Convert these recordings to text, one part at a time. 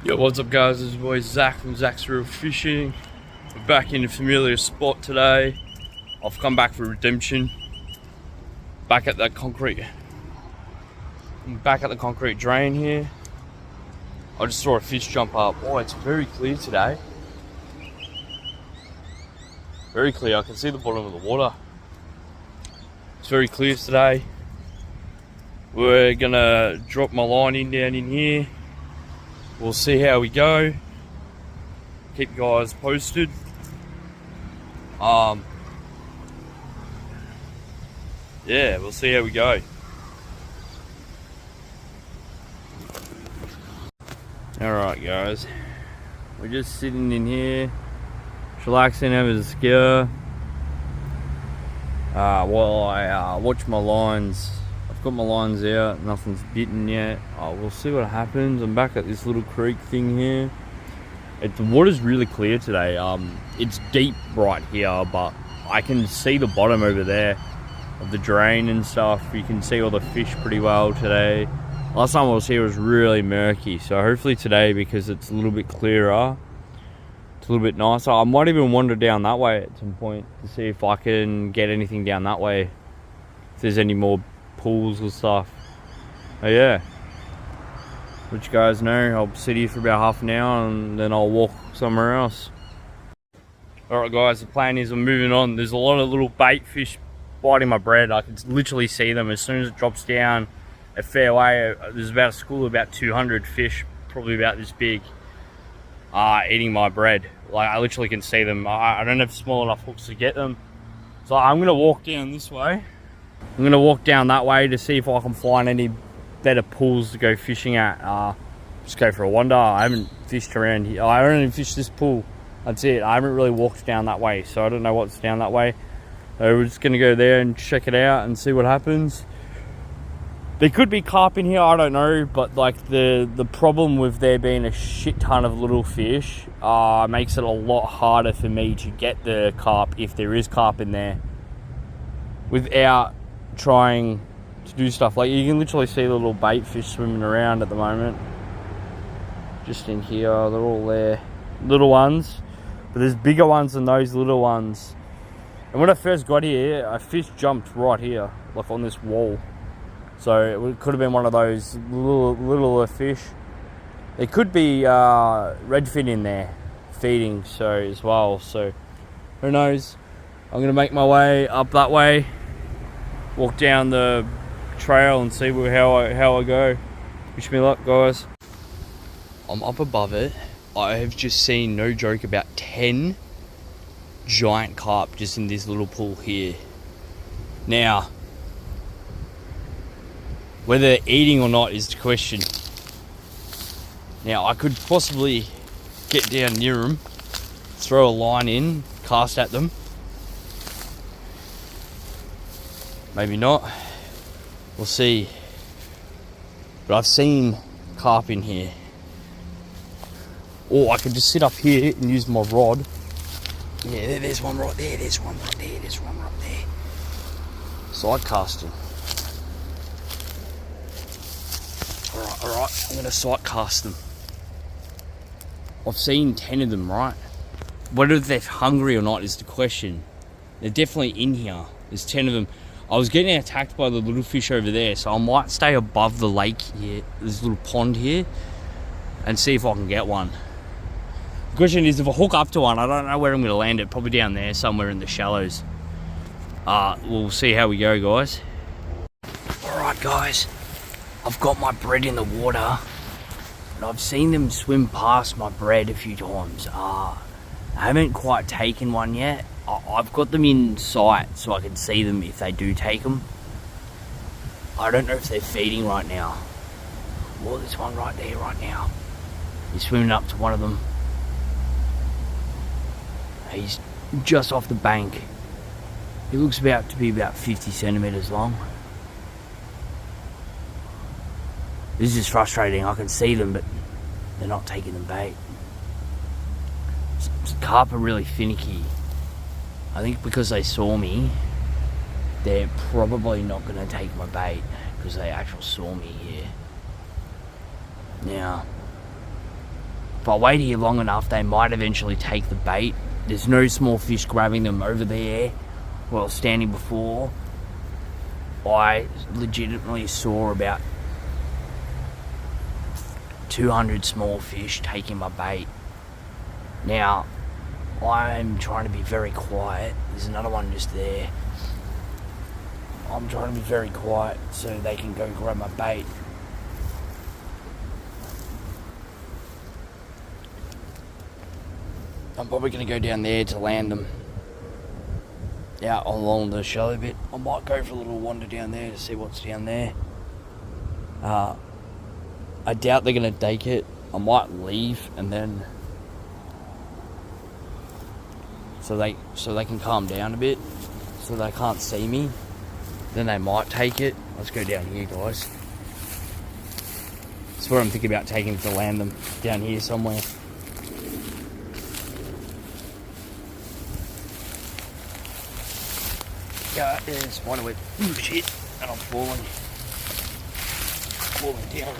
Yo, what's up guys, this is your boy Zach from zacreelfishing. We're back in a familiar spot today. I've come back for redemption. Back at the concrete drain here. I just saw a fish jump up. Oh, it's very clear today. Very clear, I can see the bottom of the water. It's very clear today. We're gonna drop my line down in here. We'll see how we go. Keep you guys posted. Yeah, we'll see how we go. Alright guys, we're just sitting in here, relaxing, having a scare. While I watch my lines. I've got my lines out, nothing's bitten yet. We'll see what happens. I'm back at this little creek thing here. The water's really clear today. It's deep right here, but I can see the bottom over there of the drain and stuff. You can see all the fish pretty well today. Last time I was here it was really murky, so hopefully today, because it's a little bit clearer, it's a little bit nicer. I might even wander down that way at some point to see if I can get anything down that way, if there's any more pools or stuff. Oh yeah, let you guys know. I'll sit here for about half an hour and then I'll walk somewhere else. Alright guys, the plan is I'm moving on. There's a lot of little bait fish biting my bread. I can literally see them as soon as it drops down a fair way. There's about a school of about 200 fish, probably about this big, eating my bread. Like, I literally can see them. I don't have small enough hooks to get them, so I'm gonna walk down this way. I'm gonna walk down that way to see if I can find any better pools to go fishing at. Just go for a wander. I haven't fished around here. I only fished this pool. That's it. I haven't really walked down that way, so I don't know what's down that way. So we're just gonna go there and check it out and see what happens. There could be carp in here, I don't know, but like the problem with there being a shit ton of little fish makes it a lot harder for me to get the carp, if there is carp in there, without trying to do stuff. Like, you can literally see the little bait fish swimming around at the moment. Just in here, they're all there. Little ones, but there's bigger ones than those little ones. And when I first got here, a fish jumped right here, like on this wall. So it could have been one of those littler fish. There could be redfin in there feeding as well. So who knows? I'm gonna make my way up that way, walk down the trail and see how I go. Wish me luck, guys. I'm up above it. I have just seen, no joke, about 10 giant carp just in this little pool here. Now, whether they're eating or not is the question. Now, I could possibly get down near them, throw a line in, cast at them. Maybe not. We'll see. But I've seen carp in here. Or I could just sit up here and use my rod. Yeah, there's one right there, there's one right there, there's one right there. Side casting. Alright, I'm gonna sight cast them. I've seen 10 of them, right? Whether they're hungry or not is the question. They're definitely in here. There's 10 of them. I was getting attacked by the little fish over there, so I might stay above the lake here, this little pond here, and see if I can get one. The question is, if I hook up to one, I don't know where I'm gonna land it. Probably down there, somewhere in the shallows. We'll see how we go, guys. Alright, guys. I've got my bread in the water, and I've seen them swim past my bread a few times. I haven't quite taken one yet. I've got them in sight so I can see them if they do take them. I don't know if they're feeding right now. Well, there's one right there right now. He's swimming up to one of them. He's just off the bank. He looks about to be about 50 centimeters long. This is frustrating. I can see them, but they're not taking the bait. Carp are really finicky. I think because they saw me, they're probably not going to take my bait because they actually saw me here. Now, If I wait here long enough, they might eventually take the bait. There's no small fish grabbing them over there. Well, standing before, I legitimately saw about 200 small fish taking my bait. Now, I'm trying to be very quiet. There's another one just there. I'm trying to be very quiet so they can go grab my bait. I'm probably going to go down there to land them. Out along the shallow bit. I might go for a little wander down there to see what's down there. I doubt they're going to take it. I might leave and then so they can calm down a bit, so they can't see me. Then they might take it. Let's go down here, guys. That's what I'm thinking about taking to land them, down here somewhere. Yeah, there's a spider web. Ooh, shit. And I'm falling down.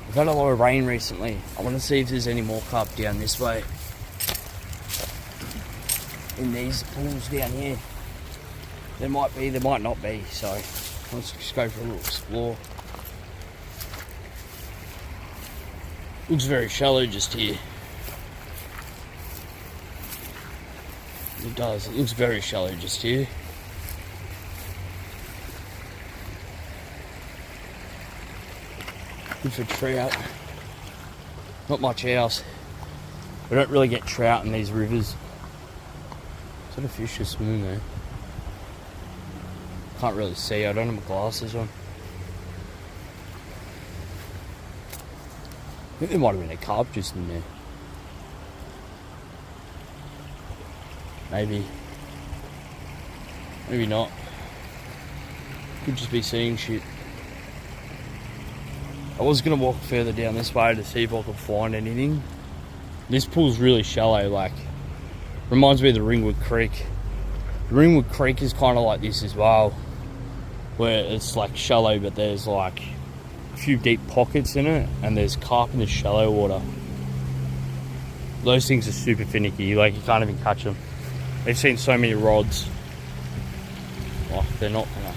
We've had a lot of rain recently. I want to see if there's any more carp down this way. In these pools down here. There might be, there might not be. So let's just go for a little explore. Looks very shallow just here. It does. It looks very shallow just here. Good for trout. Not much else. We don't really get trout in these rivers. Is that a fish just swimming there? Can't really see. I don't have my glasses on. I think there might have been a carp just in there. Maybe. Maybe not. Could just be seeing shit. I was going to walk further down this way to see if I could find anything. This pool's really shallow, like, reminds me of the Ringwood Creek. The Ringwood Creek is kind of like this as well, where it's like shallow, but there's like a few deep pockets in it, and there's carp in the shallow water. Those things are super finicky, like you can't even catch them. They've seen so many rods. Like, they're not gonna.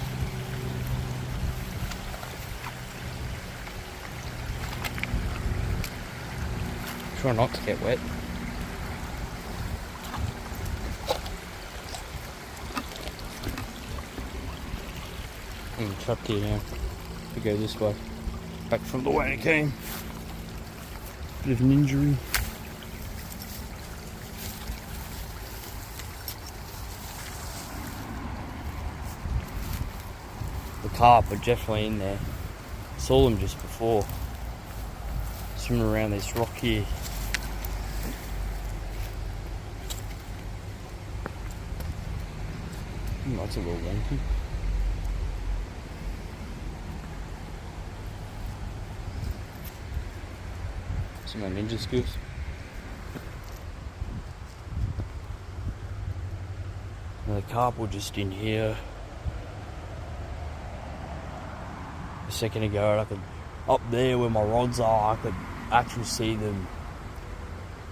Try not to get wet. I'm trapped here now. We go this way. Back from the way it came. Bit of an injury. The carp are definitely in there. Saw them just before. Swimming around this rock here. That's a little wonky. Some of my ninja skills. Now the carp were just in here a second ago, and I could, up there where my rods are, I could actually see them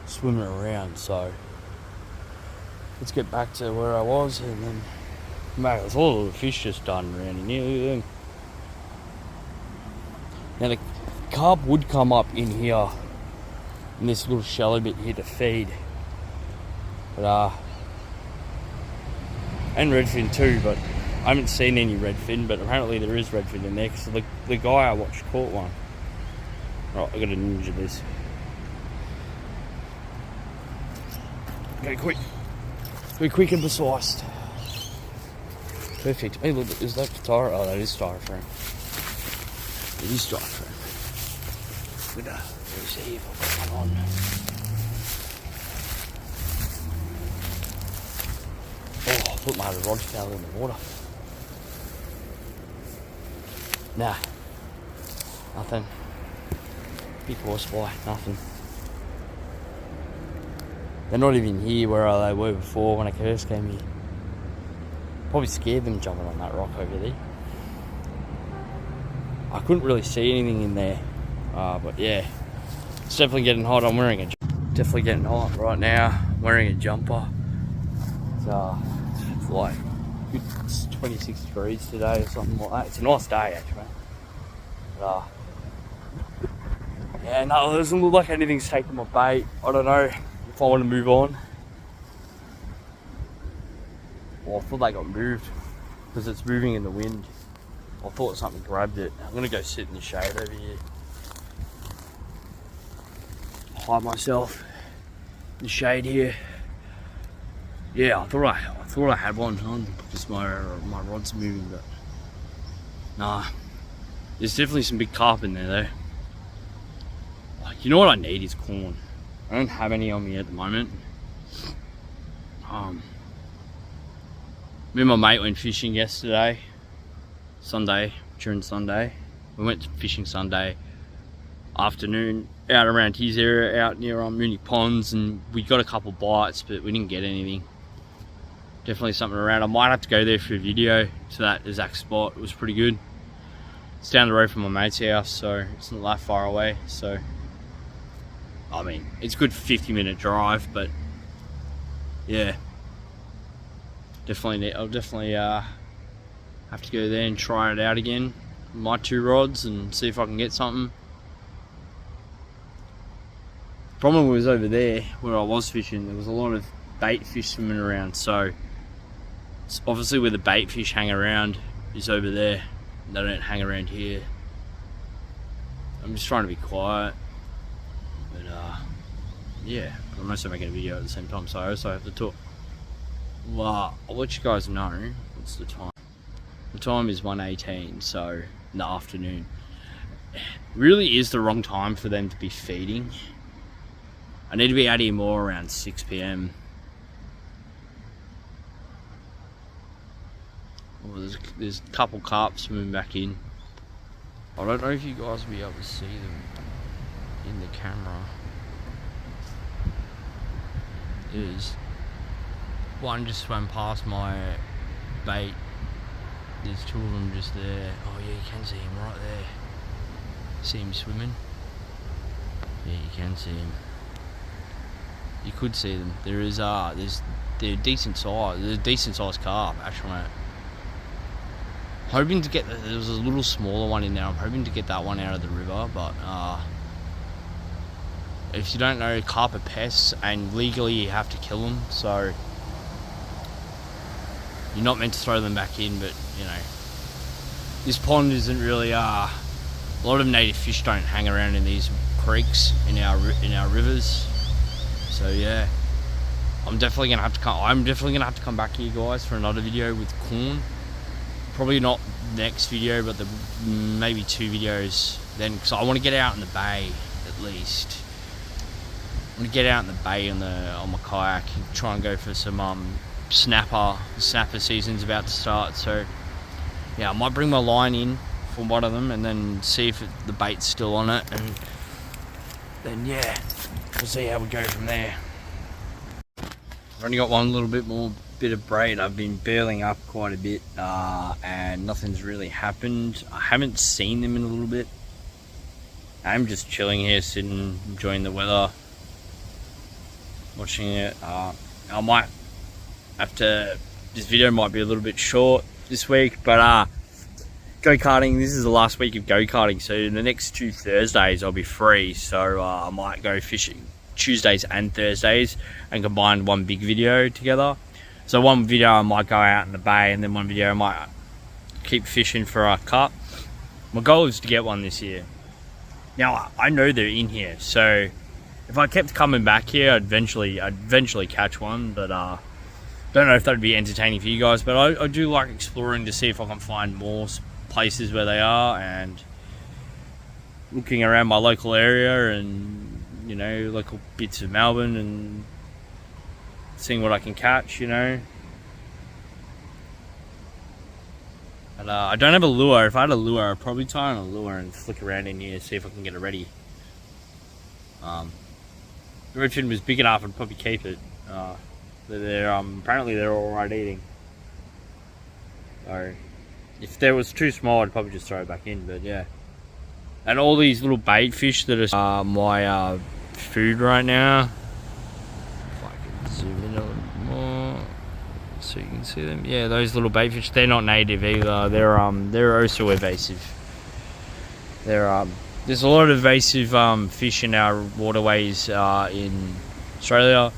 swimming around. So let's get back to where I was, and then mate, there's all the fish just done around in here. Look at them. Now the carp would come up in here, in this little shallow bit here to feed, but and redfin too. But I haven't seen any redfin, but apparently there is redfin in there because the guy I watched caught one. Right, I gotta ninja this. Go quick. Be quick and precise. Perfect. Hey, look, is that styrofoam? Oh, that is styrofoam. It is styrofoam. Let's see if I've got one on. Oh, I thought my rod fell in the water. Nah. Nothing. Big horsefly, nothing. They're not even here where they were before when I first came here. Probably scared them jumping on that rock over there. I couldn't really see anything in there. But yeah, it's definitely getting hot. I'm wearing definitely getting hot right now. I'm wearing a jumper. It's like it's 26 degrees today or something like that. It's a nice day actually. But, yeah, no, it doesn't look like anything's taking my bait. I don't know if I want to move on. Well, I thought they got moved because it's moving in the wind. I thought something grabbed it. I'm gonna go sit in the shade over here. Hide myself in the shade here. Yeah, I thought I had one on because my rod's moving, but nah. There's definitely some big carp in there though. Like, you know what I need is corn. I don't have any on me at the moment. Me and my mate went fishing yesterday, during Sunday. We went fishing Sunday afternoon out around his area, out near Mooney Ponds, and we got a couple bites, but we didn't get anything. Definitely something around. I might have to go there for a video to that exact spot. It was pretty good. It's down the road from my mate's house, so it's not that far away. So, I mean, it's a good 50-minute drive, but yeah. I'll definitely have to go there and try it out again with my 2 rods and see if I can get something. Problem was over there where I was fishing, there was a lot of bait fish swimming around, so it's obviously where the bait fish hang around is over there. They don't hang around here. I'm just trying to be quiet, but yeah, I'm also making a video at the same time, so I also have to talk. Well, I'll let you guys know what's the time. The time is 1:18, so in the afternoon. Really is the wrong time for them to be feeding. I need to be out here more around 6 PM. Well, there's a couple carp swimming back in. I don't know if you guys will be able to see them in the camera. There's one just swam past my bait. There's 2 of them just there. Oh yeah, you can see him right there. See him swimming? Yeah, you can see him. You could see them. They're decent size. They're decent sized carp, actually. Hoping to get there was a little smaller one in there. I'm hoping to get that one out of the river, but if you don't know, carp are pests, and legally you have to kill them. So you're not meant to throw them back in, but you know, this pond isn't really a lot of native fish don't hang around in these creeks in our rivers. So yeah, I'm definitely gonna have to come back here, guys, for another video with corn. Probably not next video, but maybe 2 videos then, because I want to get out in the bay at least. I want to get out in the bay on my kayak, try and go for some snapper. The snapper season's about to start, so yeah, I might bring my line in for one of them and then see if the bait's still on it, and then yeah, we'll see how we go from there. I've only got one little bit of braid. I've been burling up quite a bit, and nothing's really happened. I haven't seen them in a little bit. I'm just chilling here, sitting, enjoying the weather, watching it. I might have to, this video might be a little bit short this week, but go-karting, this is the last week of go-karting, so in the next 2 Thursdays I'll be free, so I might go fishing Tuesdays and Thursdays and combine one big video together. So one video I might go out in the bay, and then one video I might keep fishing for a carp. My goal is to get one this year. Now I know they're in here, so if I kept coming back here, I'd eventually catch one, but don't know if that'd be entertaining for you guys. But I do like exploring to see if I can find more places where they are, and looking around my local area and, you know, local bits of Melbourne, and seeing what I can catch, you know. But I don't have a lure. If I had a lure, I'd probably tie on a lure and flick around in here, see if I can get it ready. The redfin was big enough, I'd probably keep it. Apparently they're alright eating. So if there was too small, I'd probably just throw it back in, but yeah. And all these little bait fish that are my food right now. If I can zoom in a little more so you can see them. Yeah, those little bait fish, they're not native either. They're also invasive. There's a lot of invasive fish in our waterways in Australia.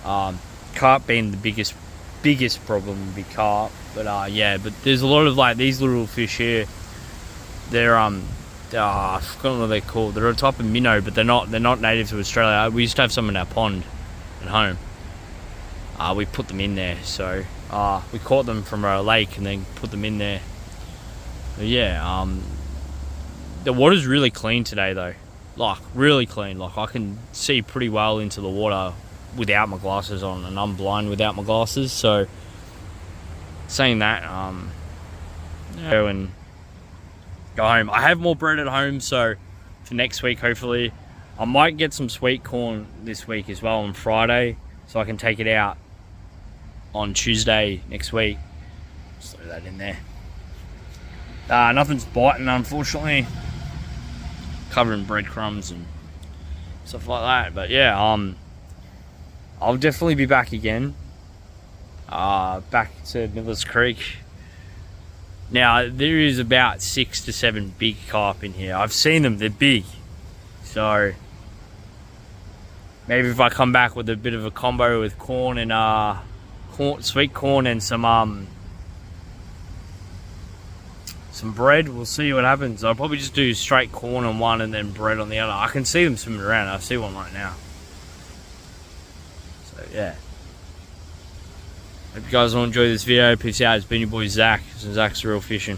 Carp being the biggest problem would be carp. But yeah, but there's a lot of like these little fish here. They're I've forgotten what they're called. They're a type of minnow, but they're not native to Australia. We used to have some in our pond at home. We put them in there, so we caught them from a lake and then put them in there. But yeah, the water's really clean today though, like really clean. Like I can see pretty well into the water without my glasses on, and I'm blind without my glasses. So saying that, go and go home. I have more bread at home, so for next week hopefully I might get some sweet corn this week as well on Friday, so I can take it out on Tuesday next week. Just throw that in there. Nothing's biting, unfortunately. Covered in breadcrumbs and stuff like that. But yeah, I'll definitely be back again. Back to Miller's Creek. Now there is about 6 to 7 big carp in here. I've seen them, they're big. So maybe if I come back with a bit of a combo with corn and sweet corn and some bread, we'll see what happens. I'll probably just do straight corn on one and then bread on the other. I can see them swimming around. I see one right now. So yeah, hope you guys will enjoy this video. Peace out. It's been your boy Zach. Zach's Real Fishing.